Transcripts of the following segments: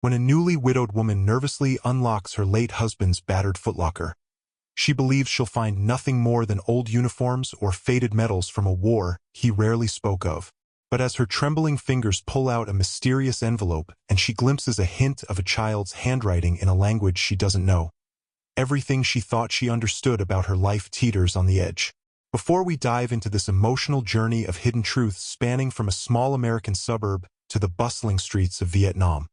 When a newly widowed woman nervously unlocks her late husband's battered footlocker, she believes she'll find nothing more than old uniforms or faded medals from a war he rarely spoke of. But as her trembling fingers pull out a mysterious envelope and she glimpses a hint of a child's handwriting in a language she doesn't know, everything she thought she understood about her life teeters on the edge. Before we dive into this emotional journey of hidden truths spanning from a small American suburb to the bustling streets of Vietnam,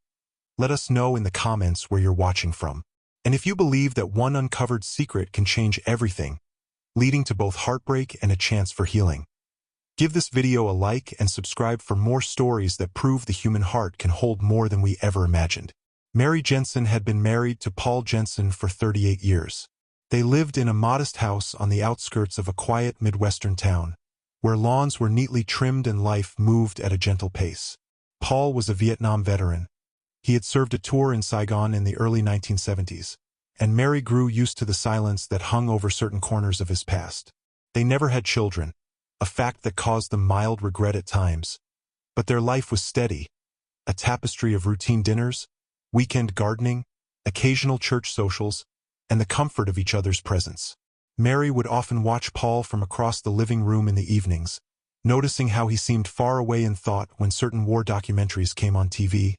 let us know in the comments where you're watching from. And if you believe that one uncovered secret can change everything, leading to both heartbreak and a chance for healing. Give this video a like and subscribe for more stories that prove the human heart can hold more than we ever imagined. Mary Jensen had been married to Paul Jensen for 38 years. They lived in a modest house on the outskirts of a quiet Midwestern town, where lawns were neatly trimmed and life moved at a gentle pace. Paul was a Vietnam veteran. He had served a tour in Saigon in the early 1970s, and Mary grew used to the silence that hung over certain corners of his past. They never had children, a fact that caused them mild regret at times. But their life was steady, a tapestry of routine dinners, weekend gardening, occasional church socials, and the comfort of each other's presence. Mary would often watch Paul from across the living room in the evenings, noticing how he seemed far away in thought when certain war documentaries came on TV,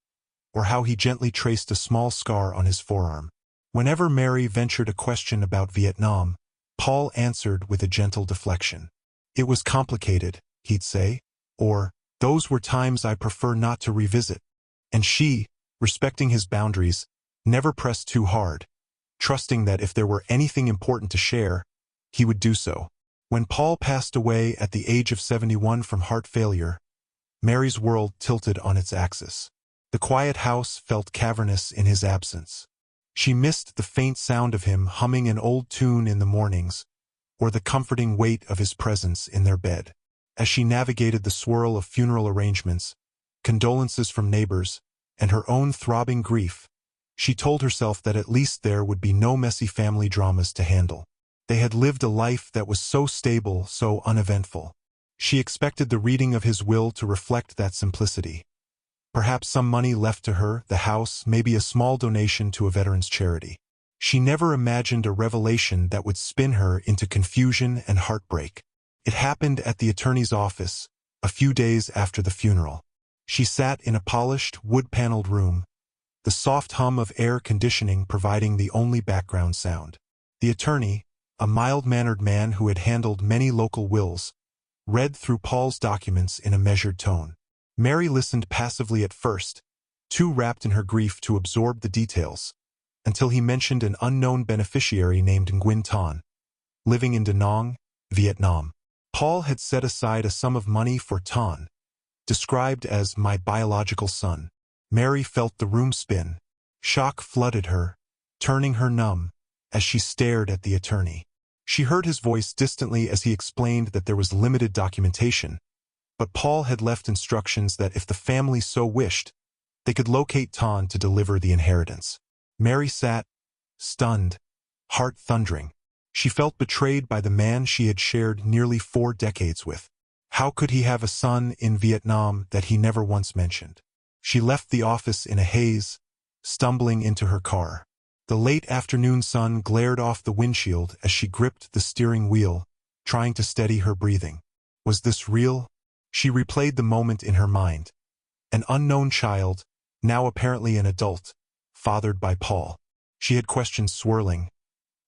or how he gently traced a small scar on his forearm. Whenever Mary ventured a question about Vietnam, Paul answered with a gentle deflection. "It was complicated," he'd say, or, "Those were times I prefer not to revisit." And she, respecting his boundaries, never pressed too hard, trusting that if there were anything important to share, he would do so. When Paul passed away at the age of 71 from heart failure, Mary's world tilted on its axis. The quiet house felt cavernous in his absence. She missed the faint sound of him humming an old tune in the mornings, or the comforting weight of his presence in their bed. As she navigated the swirl of funeral arrangements, condolences from neighbors, and her own throbbing grief, she told herself that at least there would be no messy family dramas to handle. They had lived a life that was so stable, so uneventful. She expected the reading of his will to reflect that simplicity. Perhaps some money left to her, the house, maybe a small donation to a veteran's charity. She never imagined a revelation that would spin her into confusion and heartbreak. It happened at the attorney's office, a few days after the funeral. She sat in a polished, wood-paneled room, the soft hum of air conditioning providing the only background sound. The attorney, a mild-mannered man who had handled many local wills, read through Paul's documents in a measured tone. Mary listened passively at first, too wrapped in her grief to absorb the details, until he mentioned an unknown beneficiary named Nguyen Thanh, living in Da Nang, Vietnam. Paul had set aside a sum of money for Thanh, described as "my biological son." Mary felt the room spin. Shock flooded her, turning her numb, as she stared at the attorney. She heard his voice distantly as he explained that there was limited documentation, but Paul had left instructions that if the family so wished, they could locate Thanh to deliver the inheritance. Mary sat, stunned, heart thundering. She felt betrayed by the man she had shared nearly 4 decades with. How could he have a son in Vietnam that he never once mentioned? She left the office in a haze, stumbling into her car. The late afternoon sun glared off the windshield as she gripped the steering wheel, trying to steady her breathing. Was this real? She replayed the moment in her mind. An unknown child, now apparently an adult, fathered by Paul. She had questions swirling.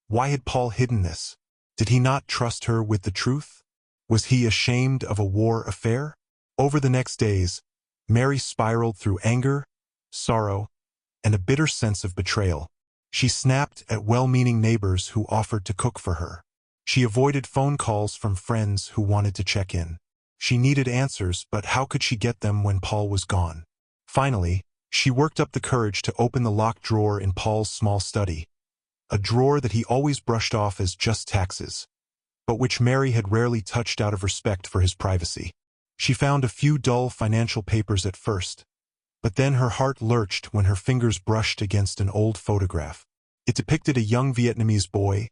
Why had Paul hidden this? Did he not trust her with the truth? Was he ashamed of a war affair? Over the next days, Mary spiraled through anger, sorrow, and a bitter sense of betrayal. She snapped at well-meaning neighbors who offered to cook for her. She avoided phone calls from friends who wanted to check in. She needed answers, but how could she get them when Paul was gone? Finally, she worked up the courage to open the locked drawer in Paul's small study, a drawer that he always brushed off as just taxes, but which Mary had rarely touched out of respect for his privacy. She found a few dull financial papers at first, but then her heart lurched when her fingers brushed against an old photograph. It depicted a young Vietnamese boy,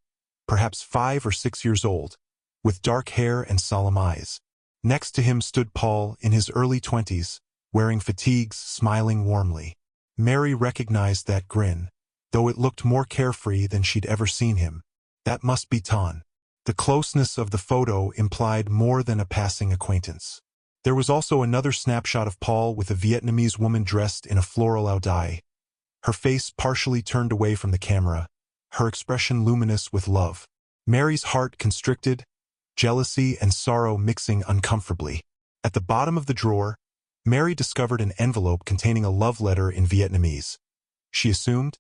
perhaps 5 or 6 years old, with dark hair and solemn eyes. Next to him stood Paul in his early 20s, wearing fatigues, smiling warmly. Mary recognized that grin, though it looked more carefree than she'd ever seen him. That must be Ton. The closeness of the photo implied more than a passing acquaintance. There was also another snapshot of Paul with a Vietnamese woman dressed in a floral áo dye, her face partially turned away from the camera, her expression luminous with love. Mary's heart constricted, jealousy and sorrow mixing uncomfortably. At the bottom of the drawer, Mary discovered an envelope containing a love letter in Vietnamese, she assumed,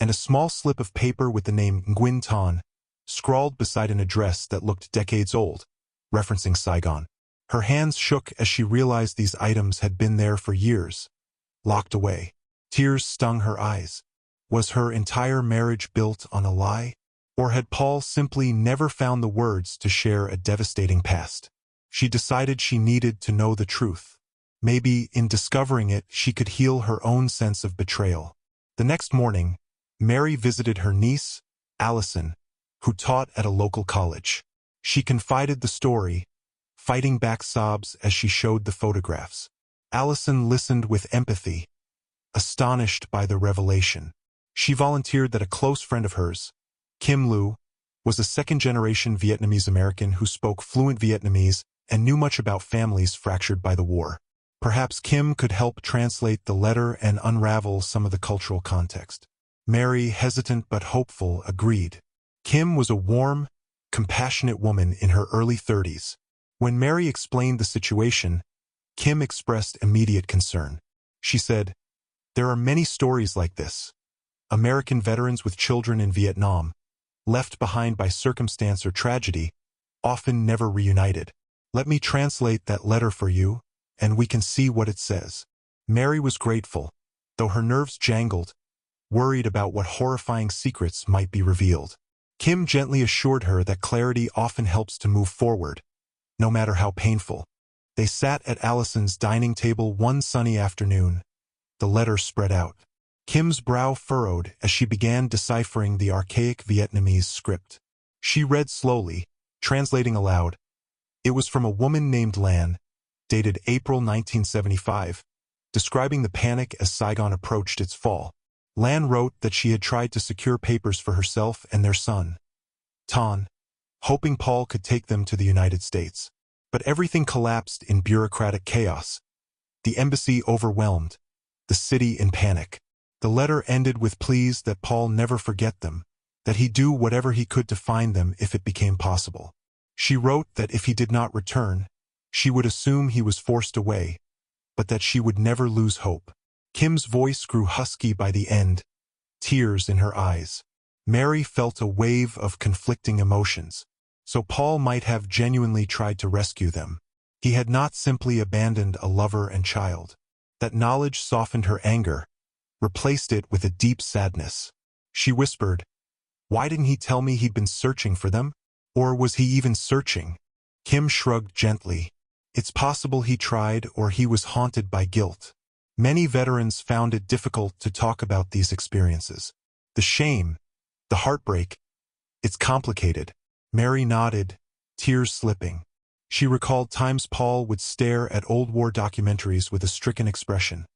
and a small slip of paper with the name Nguyen Ton, scrawled beside an address that looked decades old, referencing Saigon. Her hands shook as she realized these items had been there for years, locked away. Tears stung her eyes. Was her entire marriage built on a lie? Or had Paul simply never found the words to share a devastating past? She decided she needed to know the truth. Maybe, in discovering it, she could heal her own sense of betrayal. The next morning, Mary visited her niece, Allison, who taught at a local college. She confided the story, fighting back sobs as she showed the photographs. Allison listened with empathy, astonished by the revelation. She volunteered that a close friend of hers, Kim Lu, was a second-generation Vietnamese American who spoke fluent Vietnamese and knew much about families fractured by the war. Perhaps Kim could help translate the letter and unravel some of the cultural context. Mary, hesitant but hopeful, agreed. Kim was a warm, compassionate woman in her early 30s. When Mary explained the situation, Kim expressed immediate concern. She said, "There are many stories like this. American veterans with children in Vietnam, left behind by circumstance or tragedy, often never reunited. Let me translate that letter for you, and we can see what it says." Mary was grateful, though her nerves jangled, worried about what horrifying secrets might be revealed. Kim gently assured her that clarity often helps to move forward, no matter how painful. They sat at Allison's dining table one sunny afternoon, the letter spread out. Kim's brow furrowed as she began deciphering the archaic Vietnamese script. She read slowly, translating aloud. It was from a woman named Lan, dated April 1975, describing the panic as Saigon approached its fall. Lan wrote that she had tried to secure papers for herself and their son, Ton, hoping Paul could take them to the United States. But everything collapsed in bureaucratic chaos. The embassy overwhelmed, the city in panic. The letter ended with pleas that Paul never forget them, that he do whatever he could to find them if it became possible. She wrote that if he did not return, she would assume he was forced away, but that she would never lose hope. Kim's voice grew husky by the end, tears in her eyes. Mary felt a wave of conflicting emotions. So Paul might have genuinely tried to rescue them. He had not simply abandoned a lover and child. That knowledge softened her anger, replaced it with a deep sadness. She whispered, "Why didn't he tell me he'd been searching for them? Or was he even searching?" Kim shrugged gently. It's possible he tried or he was haunted by guilt. Many veterans found it difficult to talk about these experiences. The shame, the heartbreak, it's complicated. Mary nodded, tears slipping. She recalled times Paul would stare at old war documentaries with a stricken expression.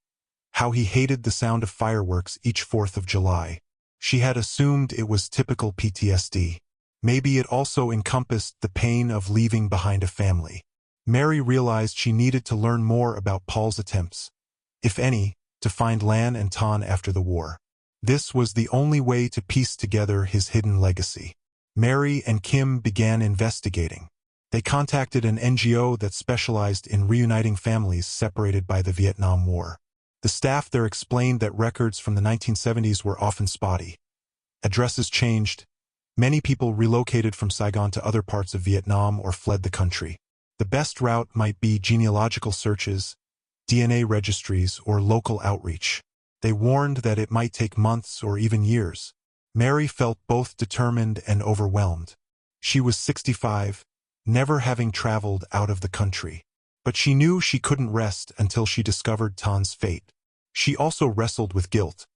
How he hated the sound of fireworks each 4th of July. She had assumed it was typical PTSD. Maybe it also encompassed the pain of leaving behind a family. Mary realized she needed to learn more about Paul's attempts, if any, to find Lan and Ton after the war. This was the only way to piece together his hidden legacy. Mary and Kim began investigating. They contacted an NGO that specialized in reuniting families separated by the Vietnam War. The staff there explained that records from the 1970s were often spotty. Addresses changed. Many people relocated from Saigon to other parts of Vietnam or fled the country. The best route might be genealogical searches, DNA registries, or local outreach. They warned that it might take months or even years. Mary felt both determined and overwhelmed. She was 65, never having traveled out of the country. But she knew she couldn't rest until she discovered Ton's fate. She also wrestled with guilt.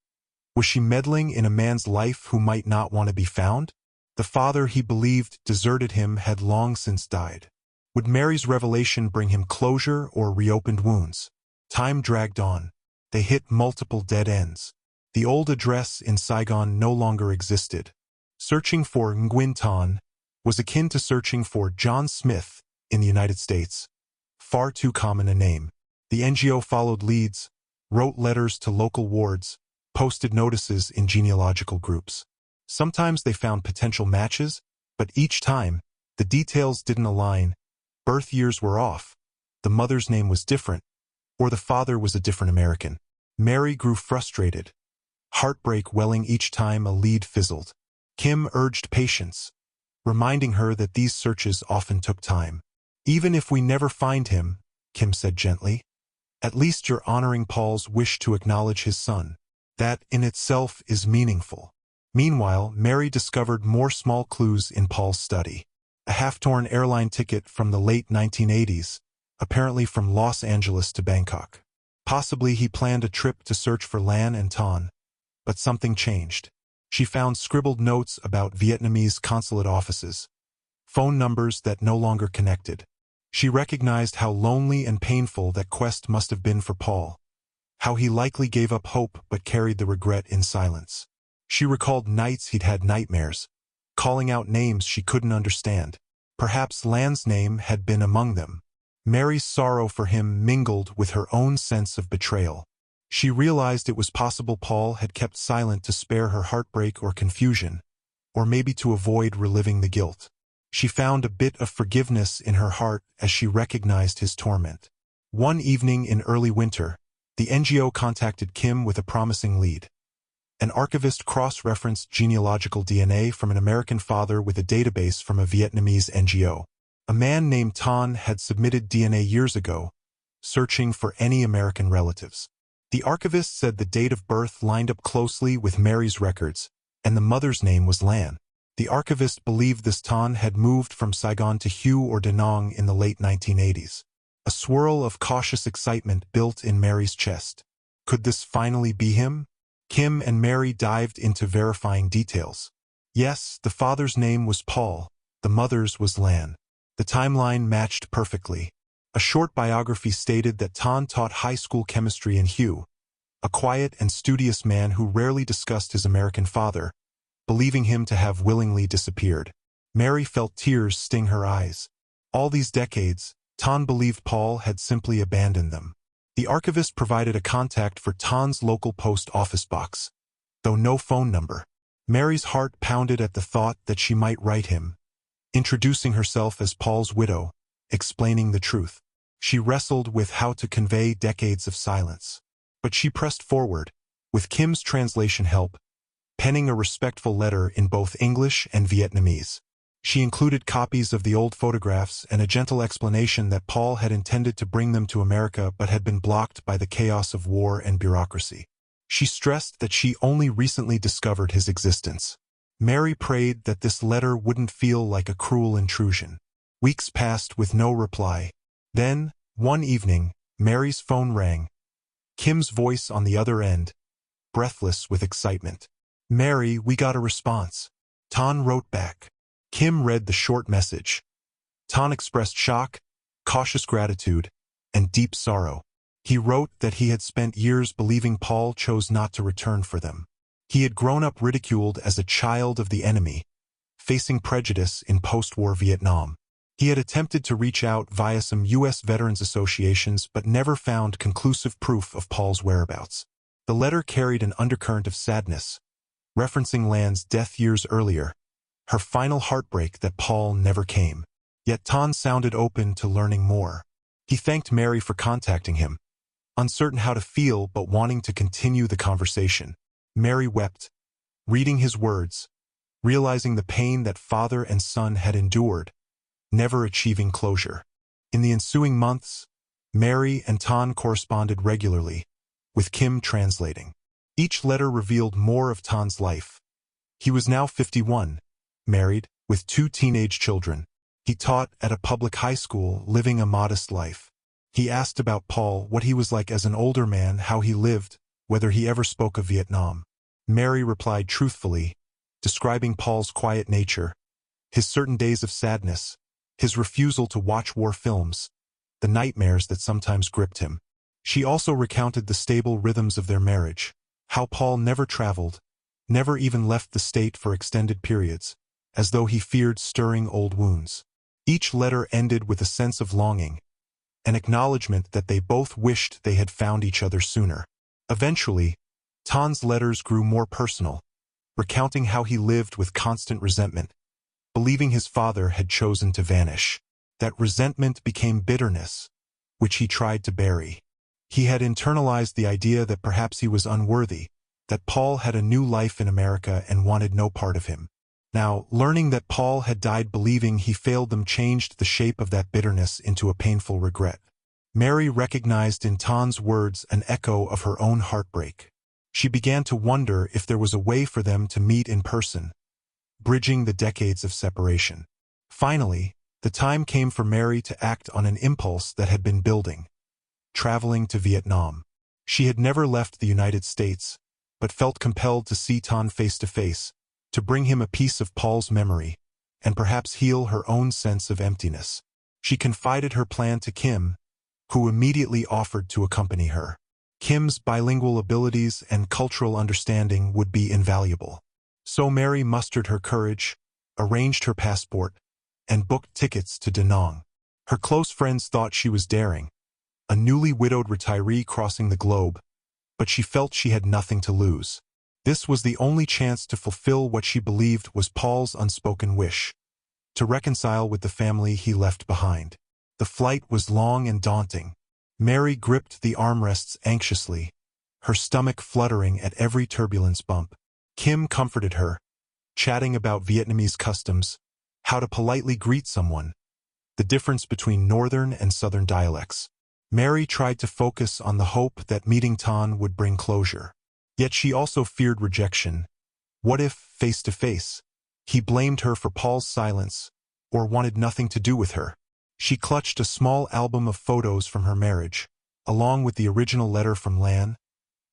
Was she meddling in a man's life who might not want to be found? The father he believed deserted him had long since died. Would Mary's revelation bring him closure or reopened wounds? Time dragged on. they hit multiple dead ends. The old address in Saigon no longer existed. Searching for Nguyen Thanh was akin to searching for John Smith in the United States. Far too common a name. The NGO followed leads, wrote letters to local wards, posted notices in genealogical groups. Sometimes they found potential matches, but each time, the details didn't align. Birth years were off, the mother's name was different, or the father was a different American. Mary grew frustrated, heartbreak welling each time a lead fizzled. Kim urged patience, reminding her that these searches often took time. "Even if we never find him," Kim said gently, "at least you're honoring Paul's wish to acknowledge his son. That in itself is meaningful." Meanwhile, Mary discovered more small clues in Paul's study. A half-torn airline ticket from the late 1980s, apparently from Los Angeles to Bangkok. Possibly he planned a trip to search for Lan and Thanh. But something changed. She found scribbled notes about Vietnamese consulate offices, phone numbers that no longer connected. She recognized how lonely and painful that quest must have been for Paul, how he likely gave up hope but carried the regret in silence. She recalled nights he'd had nightmares, calling out names she couldn't understand. Perhaps Lan's name had been among them. Mary's sorrow for him mingled with her own sense of betrayal. She realized it was possible Paul had kept silent to spare her heartbreak or confusion, or maybe to avoid reliving the guilt. She found a bit of forgiveness in her heart as she recognized his torment. One evening in early winter, the NGO contacted Kim with a promising lead. An archivist cross-referenced genealogical DNA from an American father with a database from a Vietnamese NGO. A man named Thanh had submitted DNA years ago, searching for any American relatives. The archivist said the date of birth lined up closely with Mary's records, and the mother's name was Lan. The archivist believed this Thanh had moved from Saigon to Hue or Da Nang in the late 1980s. A swirl of cautious excitement built in Mary's chest. Could this finally be him? Kim and Mary dived into verifying details. Yes, the father's name was Paul, the mother's was Lan. The timeline matched perfectly. A short biography stated that Thanh taught high school chemistry in Hue, a quiet and studious man who rarely discussed his American father, believing him to have willingly disappeared. Mary felt tears sting her eyes. All these decades, Thanh believed Paul had simply abandoned them. The archivist provided a contact for Than's local post office box, though no phone number. Mary's heart pounded at the thought that she might write him, introducing herself as Paul's widow, explaining the truth. She wrestled with how to convey decades of silence. But she pressed forward, with Kim's translation help, penning a respectful letter in both English and Vietnamese. She included copies of the old photographs and a gentle explanation that Paul had intended to bring them to America but had been blocked by the chaos of war and bureaucracy. She stressed that she only recently discovered his existence. Mary prayed that this letter wouldn't feel like a cruel intrusion. Weeks passed with no reply. Then, one evening, Mary's phone rang. Kim's voice on the other end, breathless with excitement. "Mary, we got a response." Thanh wrote back. Kim read the short message. Thanh expressed shock, cautious gratitude, and deep sorrow. He wrote that he had spent years believing Paul chose not to return for them. He had grown up ridiculed as a child of the enemy, facing prejudice in post-war Vietnam. He had attempted to reach out via some U.S. veterans associations but never found conclusive proof of Paul's whereabouts. The letter carried an undercurrent of sadness, referencing Lan's death years earlier, her final heartbreak that Paul never came. Yet Thanh sounded open to learning more. He thanked Mary for contacting him, uncertain how to feel but wanting to continue the conversation. Mary wept, reading his words, realizing the pain that father and son had endured, never achieving closure. In the ensuing months, Mary and Thanh corresponded regularly, with Kim translating. Each letter revealed more of Than's life. He was now 51, married, with 2 teenage children. He taught at a public high school, living a modest life. He asked about Paul, what he was like as an older man, how he lived, whether he ever spoke of Vietnam. Mary replied truthfully, describing Paul's quiet nature, his certain days of sadness, his refusal to watch war films, the nightmares that sometimes gripped him. She also recounted the stable rhythms of their marriage, how Paul never traveled, never even left the state for extended periods, as though he feared stirring old wounds. Each letter ended with a sense of longing, an acknowledgement that they both wished they had found each other sooner. Eventually, Tan's letters grew more personal, recounting how he lived with constant resentment, believing his father had chosen to vanish. That resentment became bitterness, which he tried to bury. He had internalized the idea that perhaps he was unworthy, that Paul had a new life in America and wanted no part of him. Now, learning that Paul had died believing he failed them changed the shape of that bitterness into a painful regret. Mary recognized in Tan's words an echo of her own heartbreak. She began to wonder if there was a way for them to meet in person, bridging the decades of separation. Finally, the time came for Mary to act on an impulse that had been building, traveling to Vietnam. She had never left the United States, but felt compelled to see Tan face to face, to bring him a piece of Paul's memory, and perhaps heal her own sense of emptiness. She confided her plan to Kim, who immediately offered to accompany her. Kim's bilingual abilities and cultural understanding would be invaluable. So Mary mustered her courage, arranged her passport, and booked tickets to Da Nang. Her close friends thought she was daring, a newly widowed retiree crossing the globe, but she felt she had nothing to lose. This was the only chance to fulfill what she believed was Paul's unspoken wish, to reconcile with the family he left behind. The flight was long and daunting. Mary gripped the armrests anxiously, her stomach fluttering at every turbulence bump. Kim comforted her, chatting about Vietnamese customs, how to politely greet someone, the difference between northern and southern dialects. Mary tried to focus on the hope that meeting Tan would bring closure. Yet she also feared rejection. What if, face to face, he blamed her for Paul's silence, or wanted nothing to do with her? She clutched a small album of photos from her marriage, along with the original letter from Lan,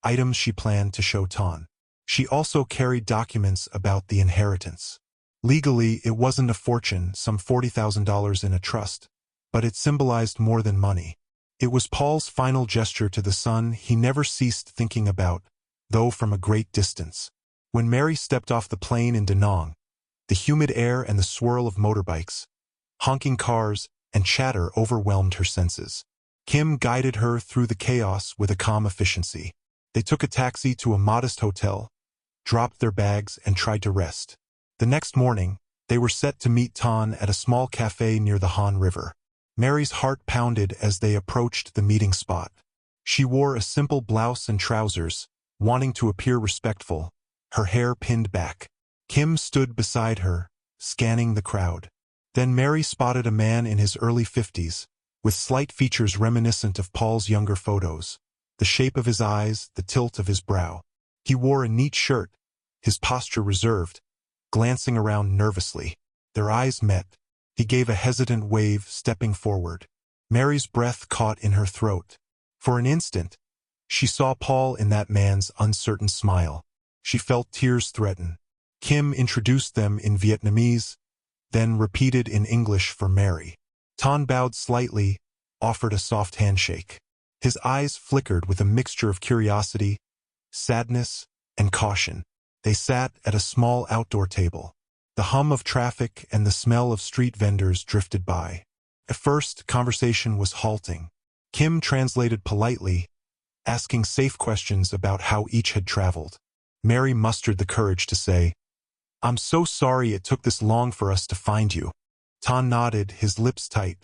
items she planned to show Tan. She also carried documents about the inheritance. Legally, it wasn't a fortune, some $40,000 in a trust, but it symbolized more than money. It was Paul's final gesture to the son he never ceased thinking about, though from a great distance. When Mary stepped off the plane in Da Nang, the humid air and the swirl of motorbikes, honking cars, and chatter overwhelmed her senses. Kim guided her through the chaos with a calm efficiency. They took a taxi to a modest hotel, dropped their bags, and tried to rest. The next morning, they were set to meet Tan at a small cafe near the Han River. Mary's heart pounded as they approached the meeting spot. She wore a simple blouse and trousers, wanting to appear respectful, her hair pinned back. Kim stood beside her, scanning the crowd. Then Mary spotted a man in his early 50s, with slight features reminiscent of Paul's younger photos, the shape of his eyes, the tilt of his brow. He wore a neat shirt, his posture reserved, glancing around nervously. Their eyes met. He gave a hesitant wave, stepping forward. Mary's breath caught in her throat. For an instant, she saw Paul in that man's uncertain smile. She felt tears threaten. Kim introduced them in Vietnamese, then repeated in English for Mary. Tan bowed slightly, offered a soft handshake. His eyes flickered with a mixture of curiosity, sadness, and caution. They sat at a small outdoor table. The hum of traffic and the smell of street vendors drifted by. At first, conversation was halting. Kim translated politely, asking safe questions about how each had traveled. Mary mustered the courage to say, "I'm so sorry it took this long for us to find you." Tan nodded, his lips tight.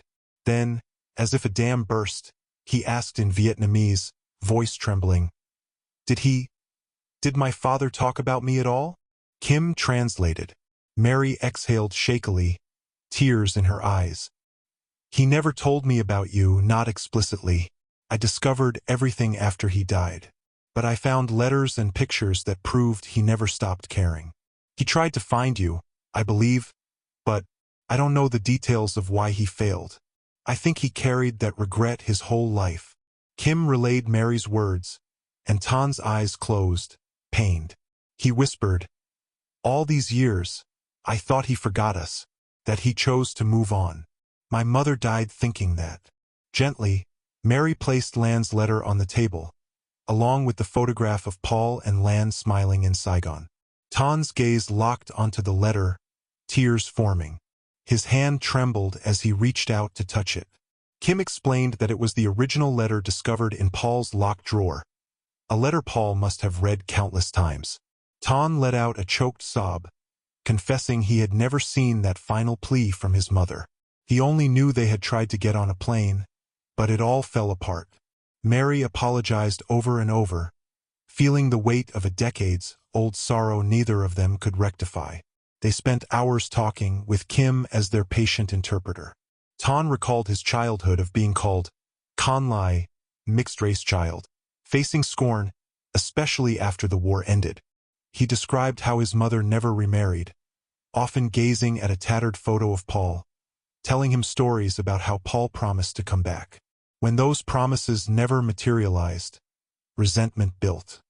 Then, as if a dam burst, he asked in Vietnamese, voice trembling, Did my father talk about me at all?" Kim translated. Mary exhaled shakily, tears in her eyes. "He never told me about you, not explicitly. I discovered everything after he died. But I found letters and pictures that proved he never stopped caring. He tried to find you, I believe, but I don't know the details of why he failed. I think he carried that regret his whole life." Kim relayed Mary's words, and Tan's eyes closed, pained. He whispered, "All these years, I thought he forgot us, that he chose to move on. My mother died thinking that." Gently, Mary placed Lan's letter on the table, along with the photograph of Paul and Lan smiling in Saigon. Tan's gaze locked onto the letter, tears forming. His hand trembled as he reached out to touch it. Kim explained that it was the original letter discovered in Paul's locked drawer, a letter Paul must have read countless times. Tan let out a choked sob, confessing he had never seen that final plea from his mother. He only knew they had tried to get on a plane, but it all fell apart. Mary apologized over and over, feeling the weight of a decades-old sorrow neither of them could rectify. They spent hours talking, with Kim as their patient interpreter. Tan recalled his childhood of being called Kanlai, mixed-race child, facing scorn, especially after the war ended. He described how his mother never remarried, often gazing at a tattered photo of Paul, telling him stories about how Paul promised to come back. When those promises never materialized, resentment built.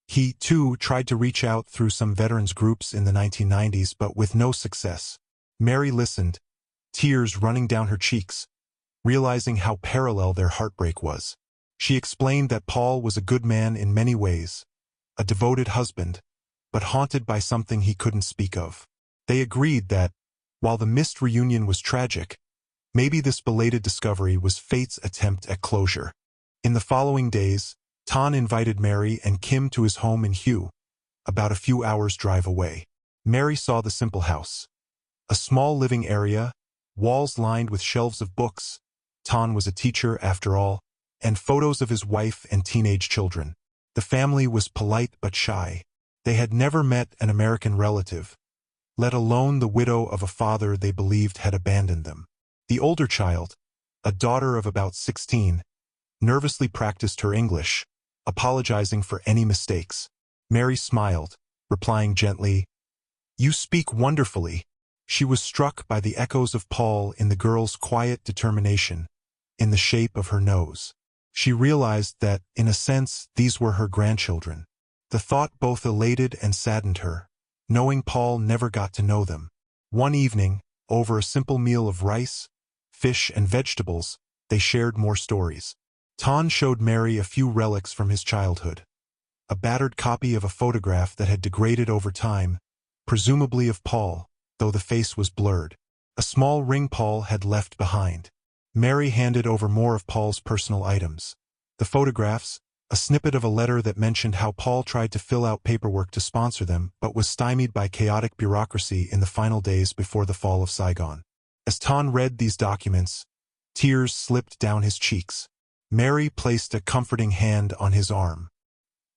He, too, tried to reach out through some veterans groups in the 1990s, but with no success. Mary listened, tears running down her cheeks, realizing how parallel their heartbreak was. She explained that Paul was a good man in many ways, a devoted husband, but haunted by something he couldn't speak of. They agreed that, while the missed reunion was tragic, maybe this belated discovery was fate's attempt at closure. In the following days, Tan invited Mary and Kim to his home in Hue, about a few hours' drive away. Mary saw the simple house. A small living area, walls lined with shelves of books. Tan was a teacher, after all, and photos of his wife and teenage children. The family was polite but shy. They had never met an American relative, let alone the widow of a father they believed had abandoned them. The older child, a daughter of about 16, nervously practiced her English, apologizing for any mistakes. Mary smiled, replying gently, "You speak wonderfully." She was struck by the echoes of Paul in the girl's quiet determination, in the shape of her nose. She realized that, in a sense, these were her grandchildren. The thought both elated and saddened her, knowing Paul never got to know them. One evening, over a simple meal of rice, fish, and vegetables, they shared more stories. Tan showed Mary a few relics from his childhood. A battered copy of a photograph that had degraded over time, presumably of Paul, though the face was blurred. A small ring Paul had left behind. Mary handed over more of Paul's personal items. The photographs, a snippet of a letter that mentioned how Paul tried to fill out paperwork to sponsor them but was stymied by chaotic bureaucracy in the final days before the fall of Saigon. As Tan read these documents, tears slipped down his cheeks. Mary placed a comforting hand on his arm.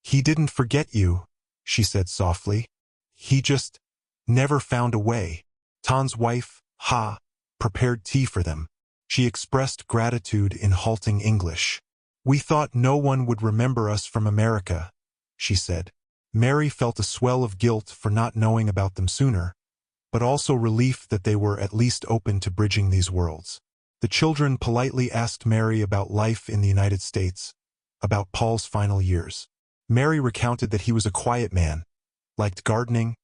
"He didn't forget you," she said softly. "He just never found a way." Tan's wife, Ha, prepared tea for them. She expressed gratitude in halting English. "We thought no one would remember us from America," she said. Mary felt a swell of guilt for not knowing about them sooner, but also relief that they were at least open to bridging these worlds. The children politely asked Mary about life in the United States, about Paul's final years. Mary recounted that he was a quiet man, liked gardening,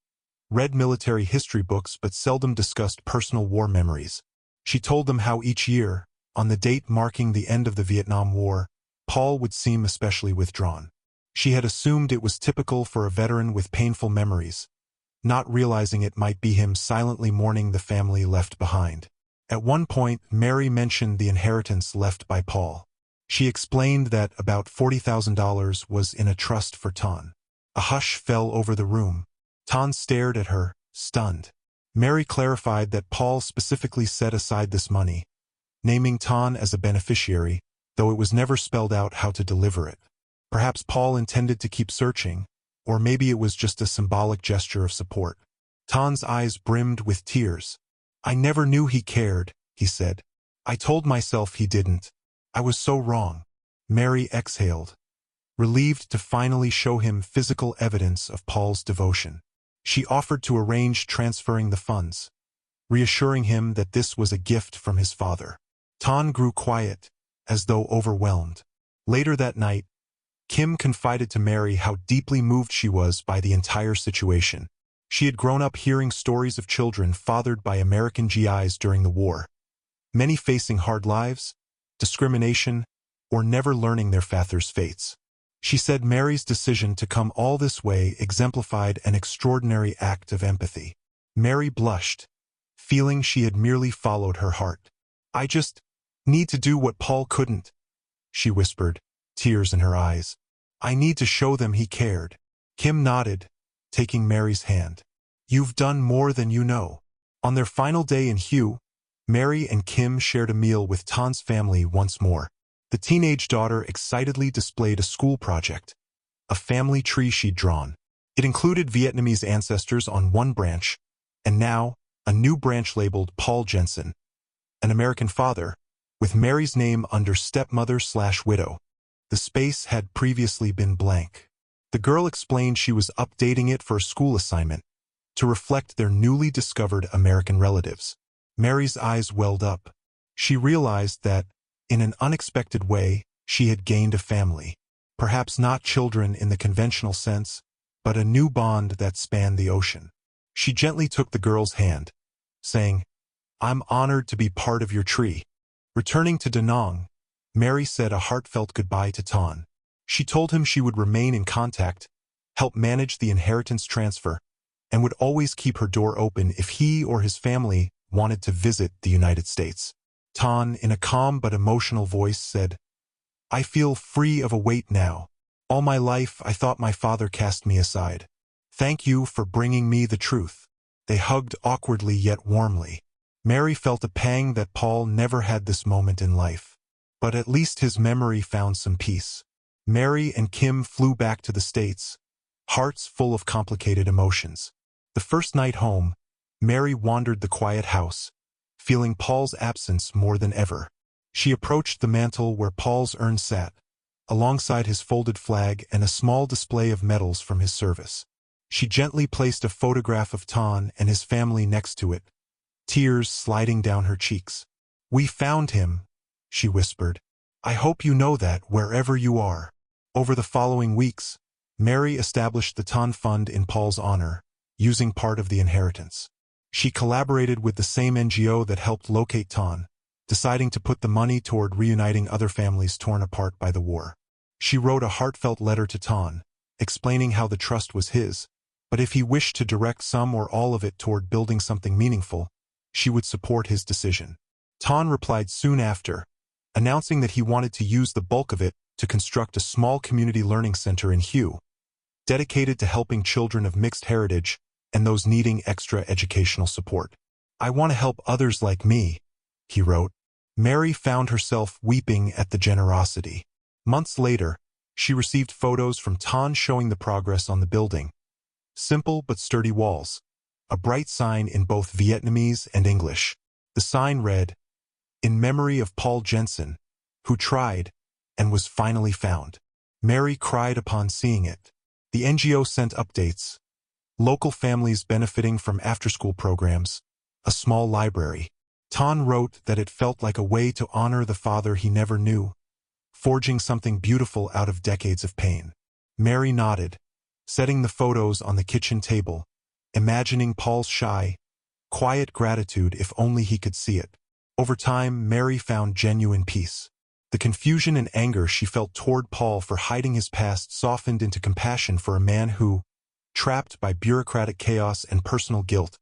read military history books but seldom discussed personal war memories. She told them how each year, on the date marking the end of the Vietnam War, Paul would seem especially withdrawn. She had assumed it was typical for a veteran with painful memories, not realizing it might be him silently mourning the family left behind. At one point, Mary mentioned the inheritance left by Paul. She explained that about $40,000 was in a trust for Tan. A hush fell over the room. Tan stared at her, stunned. Mary clarified that Paul specifically set aside this money, naming Tan as a beneficiary, though it was never spelled out how to deliver it. Perhaps Paul intended to keep searching, or maybe it was just a symbolic gesture of support. Tan's eyes brimmed with tears. "I never knew he cared," he said. "I told myself he didn't. I was so wrong." Mary exhaled, relieved to finally show him physical evidence of Paul's devotion. She offered to arrange transferring the funds, reassuring him that this was a gift from his father. Tan grew quiet, as though overwhelmed. Later that night, Kim confided to Mary how deeply moved she was by the entire situation. She had grown up hearing stories of children fathered by American GIs during the war, many facing hard lives, discrimination, or never learning their father's fates. She said Mary's decision to come all this way exemplified an extraordinary act of empathy. Mary blushed, feeling she had merely followed her heart. "I just need to do what Paul couldn't," she whispered, tears in her eyes. "I need to show them he cared." Kim nodded, taking Mary's hand. "You've done more than you know." On their final day in Hue, Mary and Kim shared a meal with Tan's family once more. The teenage daughter excitedly displayed a school project, a family tree she'd drawn. It included Vietnamese ancestors on one branch, and now a new branch labeled Paul Jensen, an American father, with Mary's name under stepmother/widow. The space had previously been blank. The girl explained she was updating it for a school assignment to reflect their newly discovered American relatives. Mary's eyes welled up. She realized that, in an unexpected way, she had gained a family. Perhaps not children in the conventional sense, but a new bond that spanned the ocean. She gently took the girl's hand, saying, "I'm honored to be part of your tree." Returning to Da Nang, Mary said a heartfelt goodbye to Tan. She told him she would remain in contact, help manage the inheritance transfer, and would always keep her door open if he or his family wanted to visit the United States. Tan, in a calm but emotional voice, said, "I feel free of a weight now. All my life I thought my father cast me aside. Thank you for bringing me the truth." They hugged awkwardly yet warmly. Mary felt a pang that Paul never had this moment in life. But at least his memory found some peace. Mary and Kim flew back to the States, hearts full of complicated emotions. The first night home, Mary wandered the quiet house, feeling Paul's absence more than ever. She approached the mantel where Paul's urn sat, alongside his folded flag and a small display of medals from his service. She gently placed a photograph of Tan and his family next to it, tears sliding down her cheeks. "We found him," she whispered. "I hope you know that wherever you are." Over the following weeks, Mary established the Tan Fund in Paul's honor, using part of the inheritance. She collaborated with the same NGO that helped locate Tan, deciding to put the money toward reuniting other families torn apart by the war. She wrote a heartfelt letter to Tan, explaining how the trust was his, but if he wished to direct some or all of it toward building something meaningful, she would support his decision. Tan replied soon after, announcing that he wanted to use the bulk of it to construct a small community learning center in Hue, dedicated to helping children of mixed heritage and those needing extra educational support. "I want to help others like me," he wrote. Mary found herself weeping at the generosity. Months later, she received photos from Tan showing the progress on the building. Simple but sturdy walls, a bright sign in both Vietnamese and English. The sign read, "In memory of Paul Jensen, who tried and was finally found." Mary cried upon seeing it. The NGO sent updates, local families benefiting from after-school programs, a small library. Tan wrote that it felt like a way to honor the father he never knew, forging something beautiful out of decades of pain. Mary nodded, setting the photos on the kitchen table, imagining Paul's shy, quiet gratitude if only he could see it. Over time, Mary found genuine peace. The confusion and anger she felt toward Paul for hiding his past softened into compassion for a man who, trapped by bureaucratic chaos and personal guilt,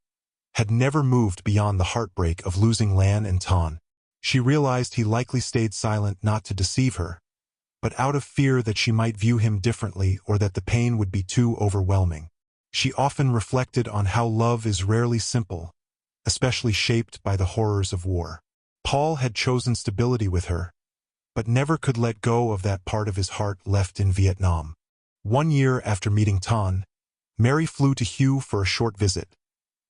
had never moved beyond the heartbreak of losing Lan and Tan. She realized he likely stayed silent not to deceive her, but out of fear that she might view him differently or that the pain would be too overwhelming. She often reflected on how love is rarely simple, especially shaped by the horrors of war. Paul had chosen stability with her, but never could let go of that part of his heart left in Vietnam. 1 year after meeting Tan, Mary flew to Hue for a short visit,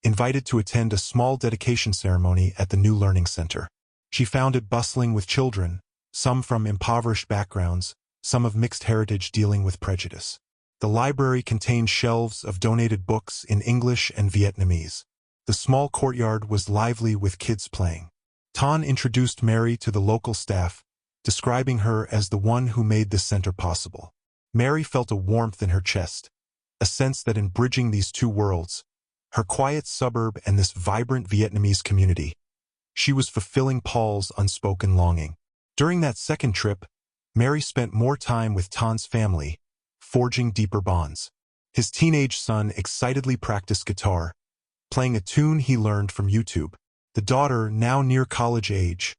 invited to attend a small dedication ceremony at the new learning center. She found it bustling with children, some from impoverished backgrounds, some of mixed heritage dealing with prejudice. The library contained shelves of donated books in English and Vietnamese. The small courtyard was lively with kids playing. Tan introduced Mary to the local staff, describing her as the one who made this center possible. Mary felt a warmth in her chest, a sense that in bridging these two worlds, her quiet suburb and this vibrant Vietnamese community, she was fulfilling Paul's unspoken longing. During that second trip, Mary spent more time with Tan's family, forging deeper bonds. His teenage son excitedly practiced guitar, playing a tune he learned from YouTube. The daughter, now near college age,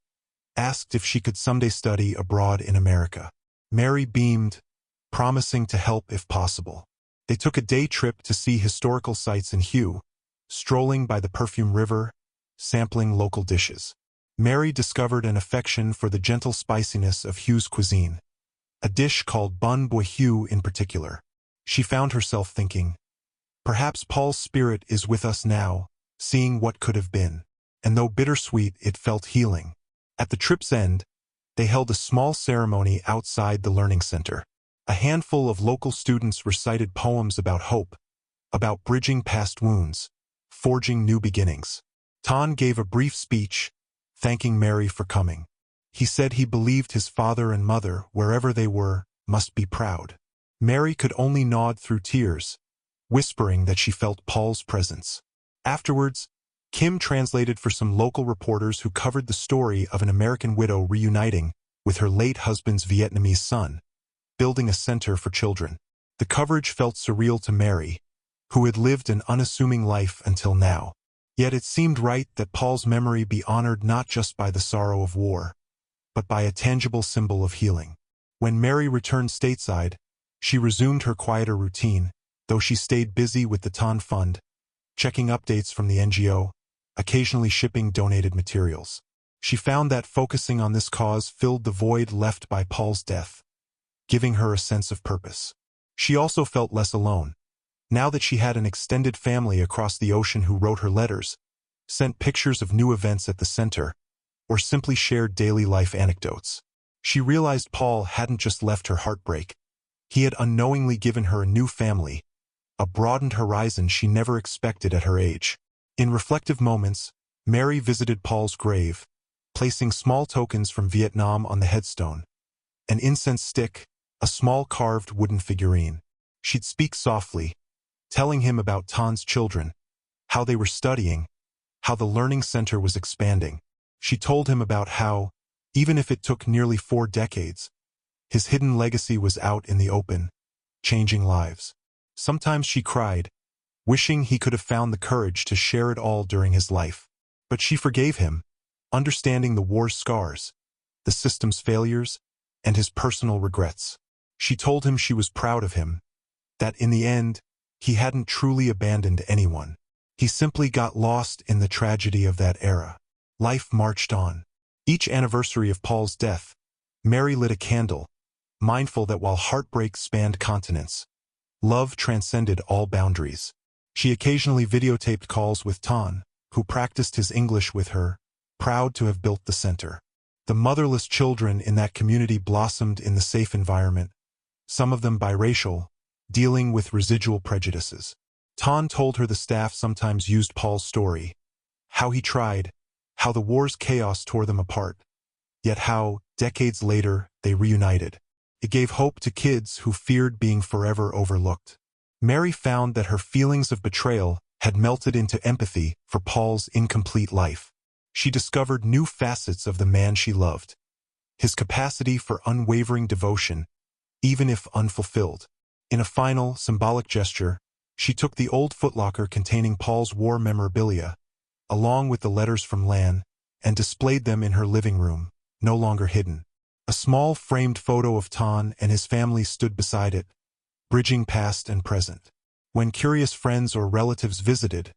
asked if she could someday study abroad in America. Mary beamed, promising to help if possible. They took a day trip to see historical sites in Hue, strolling by the Perfume River, sampling local dishes. Mary discovered an affection for the gentle spiciness of Hue's cuisine, a dish called Bon Boyu in particular. She found herself thinking, perhaps Paul's spirit is with us now, seeing what could have been. And though bittersweet, it felt healing. At the trip's end, they held a small ceremony outside the learning center. A handful of local students recited poems about hope, about bridging past wounds, forging new beginnings. Tan gave a brief speech, thanking Mary for coming. He said he believed his father and mother, wherever they were, must be proud. Mary could only nod through tears, whispering that she felt Paul's presence. Afterwards, Kim translated for some local reporters who covered the story of an American widow reuniting with her late husband's Vietnamese son, building a center for children. The coverage felt surreal to Mary, who had lived an unassuming life until now. Yet it seemed right that Paul's memory be honored not just by the sorrow of war, but by a tangible symbol of healing. When Mary returned stateside, she resumed her quieter routine, though she stayed busy with the Tan Fund, checking updates from the NGO, occasionally shipping donated materials. She found that focusing on this cause filled the void left by Paul's death, giving her a sense of purpose. She also felt less alone, now that she had an extended family across the ocean who wrote her letters, sent pictures of new events at the center, or simply shared daily life anecdotes. She realized Paul hadn't just left her heartbreak. He had unknowingly given her a new family, a broadened horizon she never expected at her age. In reflective moments, Mary visited Paul's grave, placing small tokens from Vietnam on the headstone. An incense stick, a small carved wooden figurine. She'd speak softly, telling him about Tan's children, how they were studying, how the learning center was expanding. She told him about how, even if it took nearly 4 decades, his hidden legacy was out in the open, changing lives. Sometimes she cried, wishing he could have found the courage to share it all during his life. But she forgave him, understanding the war's scars, the system's failures, and his personal regrets. She told him she was proud of him, that in the end, he hadn't truly abandoned anyone. He simply got lost in the tragedy of that era. Life marched on. Each anniversary of Paul's death, Mary lit a candle, mindful that while heartbreak spanned continents, love transcended all boundaries. She occasionally videotaped calls with Tan, who practiced his English with her, proud to have built the center. The motherless children in that community blossomed in the safe environment, some of them biracial, dealing with residual prejudices. Tan told her the staff sometimes used Paul's story, how he tried, how the war's chaos tore them apart, yet how, decades later, they reunited. It gave hope to kids who feared being forever overlooked. Mary found that her feelings of betrayal had melted into empathy for Paul's incomplete life. She discovered new facets of the man she loved, his capacity for unwavering devotion, even if unfulfilled. In a final, symbolic gesture, she took the old footlocker containing Paul's war memorabilia, along with the letters from Lan, and displayed them in her living room, no longer hidden. A small framed photo of Tan and his family stood beside it, bridging past and present. When curious friends or relatives visited,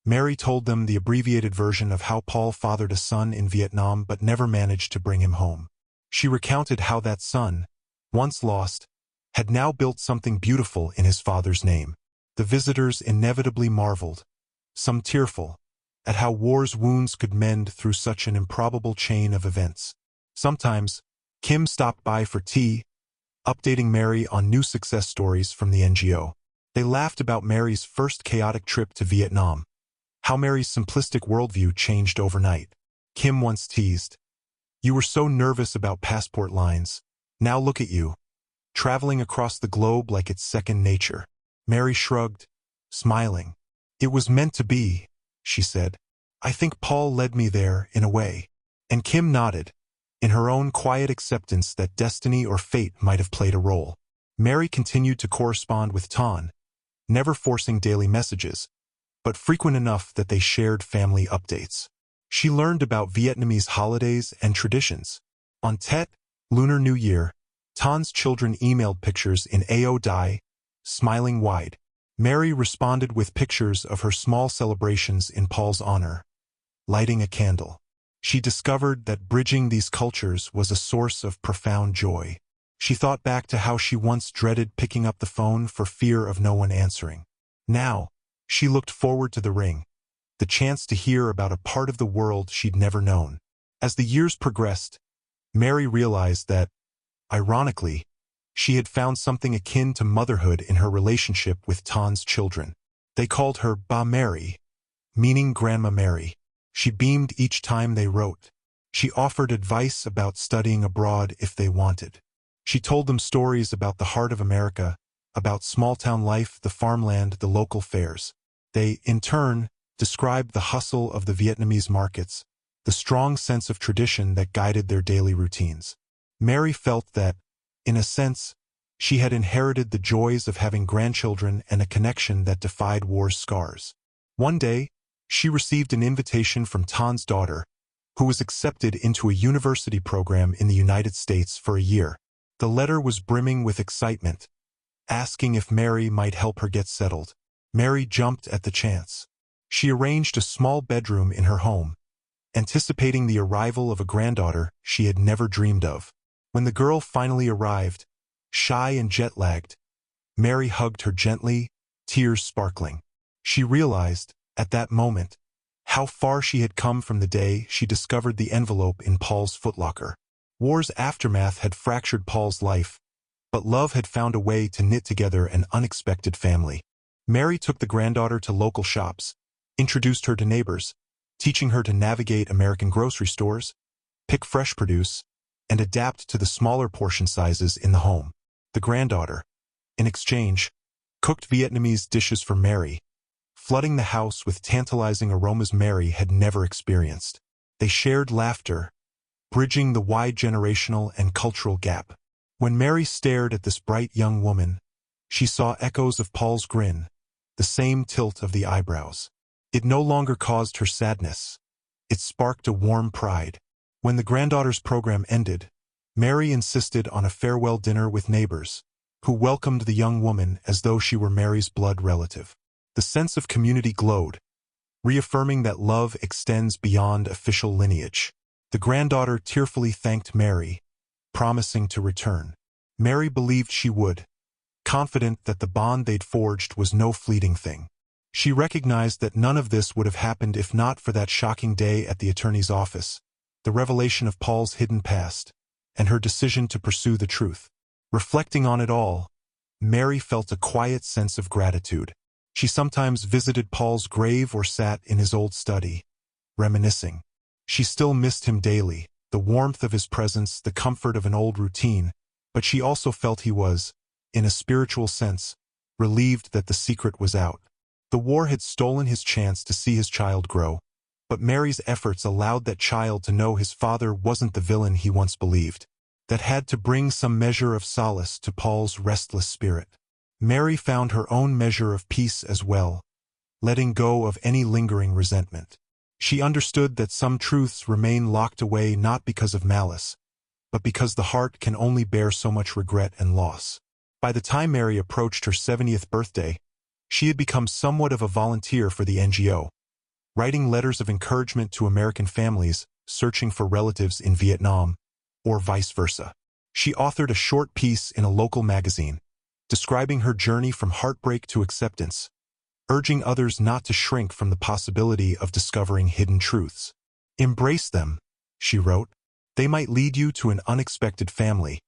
Mary told them the abbreviated version of how Paul fathered a son in Vietnam but never managed to bring him home. She recounted how that son, once lost, had now built something beautiful in his father's name. The visitors inevitably marveled, some tearful, at how war's wounds could mend through such an improbable chain of events. Sometimes, Kim stopped by for tea, updating Mary on new success stories from the NGO. They laughed about Mary's first chaotic trip to Vietnam, how Mary's simplistic worldview changed overnight. Kim once teased, "You were so nervous about passport lines. Now look at you, traveling across the globe like it's second nature." Mary shrugged, smiling. "It was meant to be," she said. "I think Paul led me there, in a way." And Kim nodded, in her own quiet acceptance that destiny or fate might have played a role. Mary continued to correspond with Ton, never forcing daily messages, but frequent enough that they shared family updates. She learned about Vietnamese holidays and traditions. On Tet, Lunar New Year, Ton's children emailed pictures in Ao Dai, smiling wide. Mary responded with pictures of her small celebrations in Paul's honor, lighting a candle. She discovered that bridging these cultures was a source of profound joy. She thought back to how she once dreaded picking up the phone for fear of no one answering. Now, she looked forward to the ring, the chance to hear about a part of the world she'd never known. As the years progressed, Mary realized that, ironically, she had found something akin to motherhood in her relationship with Ton's children. They called her Ba Mary, meaning Grandma Mary. She beamed each time they wrote. She offered advice about studying abroad if they wanted. She told them stories about the heart of America, about small-town life, the farmland, the local fairs. They, in turn, described the hustle of the Vietnamese markets, the strong sense of tradition that guided their daily routines. Mary felt that, in a sense, she had inherited the joys of having grandchildren and a connection that defied war's scars. One day, she received an invitation from Ton's daughter, who was accepted into a university program in the United States for a year. The letter was brimming with excitement, asking if Mary might help her get settled. Mary jumped at the chance. She arranged a small bedroom in her home, anticipating the arrival of a granddaughter she had never dreamed of. When the girl finally arrived, shy and jet-lagged, Mary hugged her gently, tears sparkling. She realized, at that moment, how far she had come from the day she discovered the envelope in Paul's footlocker. War's aftermath had fractured Paul's life, but love had found a way to knit together an unexpected family. Mary took the granddaughter to local shops, introduced her to neighbors, teaching her to navigate American grocery stores, pick fresh produce, and adapt to the smaller portion sizes in the home. The granddaughter, in exchange, cooked Vietnamese dishes for Mary, flooding the house with tantalizing aromas Mary had never experienced. They shared laughter, bridging the wide generational and cultural gap. When Mary stared at this bright young woman, she saw echoes of Paul's grin, the same tilt of the eyebrows. It no longer caused her sadness. It sparked a warm pride. When the granddaughter's program ended, Mary insisted on a farewell dinner with neighbors, who welcomed the young woman as though she were Mary's blood relative. The sense of community glowed, reaffirming that love extends beyond official lineage. The granddaughter tearfully thanked Mary, promising to return. Mary believed she would, confident that the bond they'd forged was no fleeting thing. She recognized that none of this would have happened if not for that shocking day at the attorney's office, the revelation of Paul's hidden past, and her decision to pursue the truth. Reflecting on it all, Mary felt a quiet sense of gratitude. She sometimes visited Paul's grave or sat in his old study, reminiscing. She still missed him daily, the warmth of his presence, the comfort of an old routine, but she also felt he was, in a spiritual sense, relieved that the secret was out. The war had stolen his chance to see his child grow, but Mary's efforts allowed that child to know his father wasn't the villain he once believed. That had to bring some measure of solace to Paul's restless spirit. Mary found her own measure of peace as well, letting go of any lingering resentment. She understood that some truths remain locked away not because of malice, but because the heart can only bear so much regret and loss. By the time Mary approached her 70th birthday, she had become somewhat of a volunteer for the NGO, writing letters of encouragement to American families searching for relatives in Vietnam, or vice versa. She authored a short piece in a local magazine, describing her journey from heartbreak to acceptance, urging others not to shrink from the possibility of discovering hidden truths. Embrace them, she wrote. They might lead you to an unexpected family,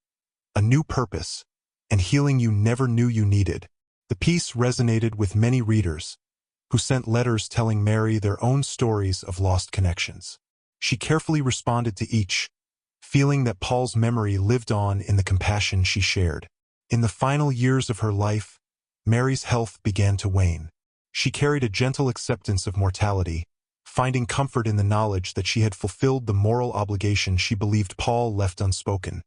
a new purpose, and healing you never knew you needed. The piece resonated with many readers, who sent letters telling Mary their own stories of lost connections. She carefully responded to each, feeling that Paul's memory lived on in the compassion she shared. In the final years of her life, Mary's health began to wane. She carried a gentle acceptance of mortality, finding comfort in the knowledge that she had fulfilled the moral obligation she believed Paul left unspoken.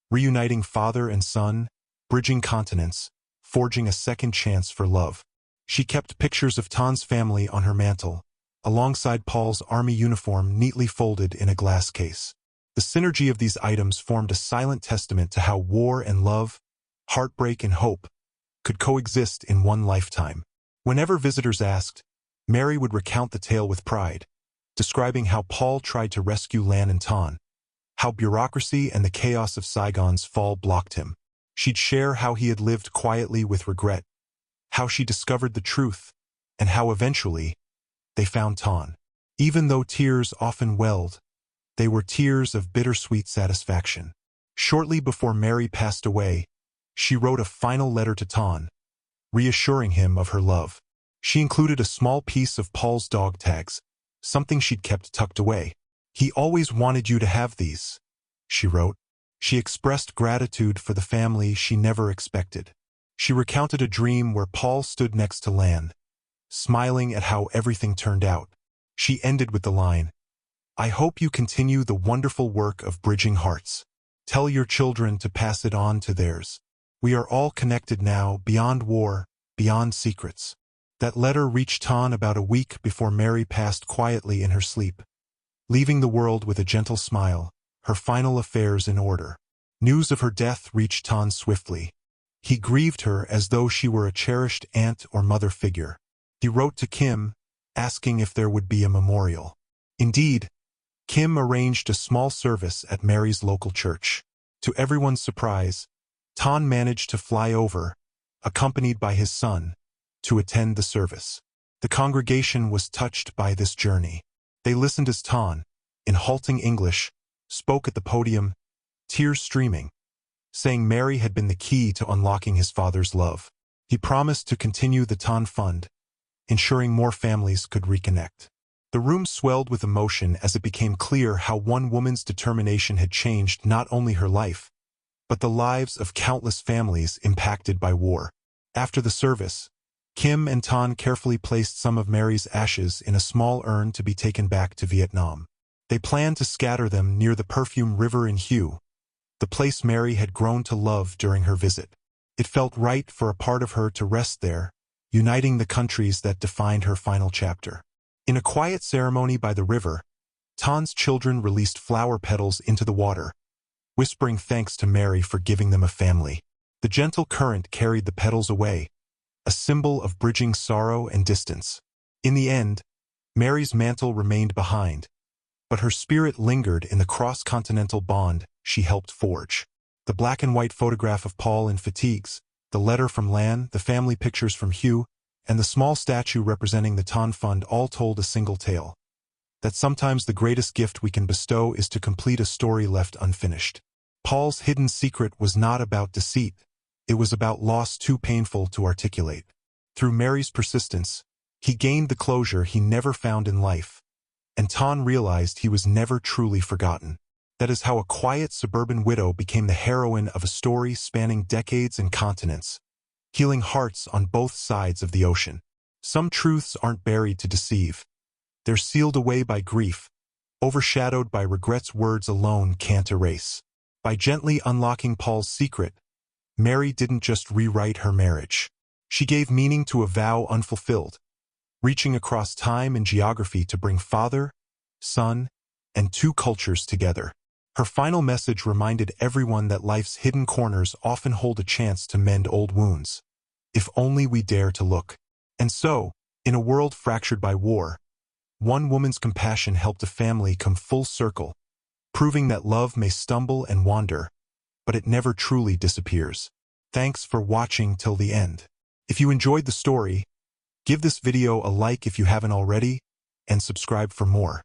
Reuniting father and son, bridging continents, forging a second chance for love. She kept pictures of Tan's family on her mantle, alongside Paul's army uniform neatly folded in a glass case. The synergy of these items formed a silent testament to how war and love, heartbreak and hope, could coexist in one lifetime. Whenever visitors asked, Mary would recount the tale with pride, describing how Paul tried to rescue Lan and Tan, how bureaucracy and the chaos of Saigon's fall blocked him. She'd share how he had lived quietly with regret, how she discovered the truth, and how eventually they found Tan. Even though tears often welled, they were tears of bittersweet satisfaction. Shortly before Mary passed away, she wrote a final letter to Tan, reassuring him of her love. She included a small piece of Paul's dog tags, something she'd kept tucked away. "He always wanted you to have these," she wrote. She expressed gratitude for the family she never expected. She recounted a dream where Paul stood next to Lan, smiling at how everything turned out. She ended with the line, "I hope you continue the wonderful work of bridging hearts. Tell your children to pass it on to theirs. We are all connected now, beyond war, beyond secrets." That letter reached Tan about a week before Mary passed quietly in her sleep, leaving the world with a gentle smile, her final affairs in order. News of her death reached Tan swiftly. He grieved her as though she were a cherished aunt or mother figure. He wrote to Kim, asking if there would be a memorial. Indeed, Kim arranged a small service at Mary's local church. To everyone's surprise, Tan managed to fly over, accompanied by his son, to attend the service. The congregation was touched by this journey. They listened as Tan, in halting English, spoke at the podium, tears streaming, saying Mary had been the key to unlocking his father's love. He promised to continue the Tan Fund, ensuring more families could reconnect. The room swelled with emotion as it became clear how one woman's determination had changed not only her life, but the lives of countless families impacted by war. After the service, Kim and Tan carefully placed some of Mary's ashes in a small urn to be taken back to Vietnam. They planned to scatter them near the Perfume River in Hue, the place Mary had grown to love during her visit. It felt right for a part of her to rest there, uniting the countries that defined her final chapter. In a quiet ceremony by the river, Tan's children released flower petals into the water, whispering thanks to Mary for giving them a family. The gentle current carried the petals away, a symbol of bridging sorrow and distance. In the end, Mary's mantle remained behind, but her spirit lingered in the cross-continental bond she helped forge. The black and white photograph of Paul in fatigues, the letter from Lan, the family pictures from Hugh, and the small statue representing the Tan Fund all told a single tale. That sometimes the greatest gift we can bestow is to complete a story left unfinished. Paul's hidden secret was not about deceit. It was about loss too painful to articulate. Through Mary's persistence, he gained the closure he never found in life, and Tan realized he was never truly forgotten. That is how a quiet suburban widow became the heroine of a story spanning decades and continents, healing hearts on both sides of the ocean. Some truths aren't buried to deceive. They're sealed away by grief, overshadowed by regrets words alone can't erase. By gently unlocking Paul's secret, Mary didn't just rewrite her marriage. She gave meaning to a vow unfulfilled, reaching across time and geography to bring father, son, and two cultures together. Her final message reminded everyone that life's hidden corners often hold a chance to mend old wounds, if only we dare to look. And so, in a world fractured by war, one woman's compassion helped a family come full circle, proving that love may stumble and wander, but it never truly disappears. Thanks for watching till the end. If you enjoyed the story, give this video a like if you haven't already, and subscribe for more.